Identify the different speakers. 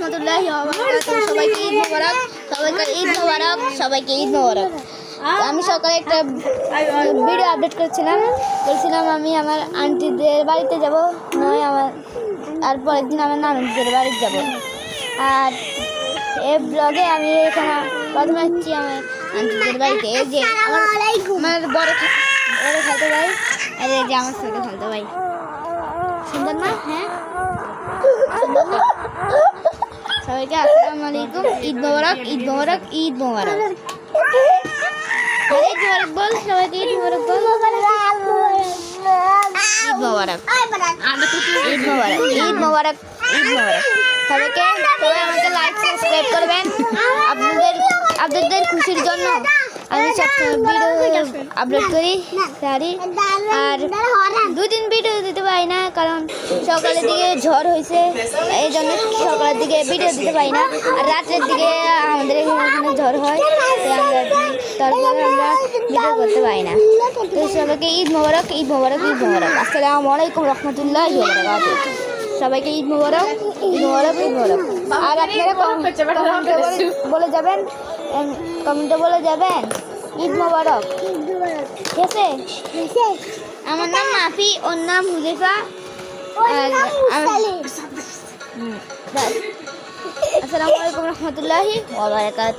Speaker 1: রহমতুল্লাহি ওয়া বারাকাতুহু। সবাইকে ঈদ মোবারক, সবাইকে ঈদ মোবারক, সবাইকে ঈদ মোবারক। আমি সকালে একটা ভিডিও আপডেট বলছিলাম আমি আমার আন্টিদের বাড়িতে যাব, নয় আমার আর পরের দিন আমার নানুদের বাড়িতে যাব। আর এই ব্লগে আমি এখানে প্রথমে হচ্ছি আমার আন্টিদের বাড়িতে। এই যে আমার বড় খালতো ভাই, আর এই যে আমার ছোট খালতো ভাই। সুন্দর না? হ্যাঁ সুন্দর না? সবাইকে আসসালামু আলাইকুম, ঈদ মোবারক, ঈদ মোবারক, ঈদ মোবারক। ঈদ মোবারক বল, সবাইকে ঈদ মোবারক বল। ঈদ মোবারক, ঈদ মোবারক, ঈদ মোবারক, ঈদ মোবারক। সবাই আমাকে লাইক সাবস্ক্রাইব করবেন। আপনাদের খুশির জন্য আমি সবসময় ভিডিও আপলোড করি সারি। আর 2 দিন ভিডিও দিতে পারি না, কারণ সকালের দিকে ঝড় হয়েছে, এই জন্য সকালের দিকে ভিডিও দিতে পারি না। আর রাত্রের দিকে আমাদের এখানে ঝড় হয়, তারপরে আমরা ভিডিও করতে পারি না। তো সবাইকে ঈদ মোবারক, ঈদ মোবারক, ঈদ মোবারক। আসসালামু আলাইকুম রহমতুল্লাহি ওয়া বারাকাতুহু। সবাইকে ঈদ মোবারক, ঈদ মোবারক, ঈদ মোবারক। আর আপনারা কমেন্টে বলে যাবেন, ঈদ মোবারক। ঠিক আছে? আমার নাম মাফি, ওর নাম হুজেফা। আসসালামু আলাইকুম রহমতুল্লাহি ওয়া বারাকাতুহু।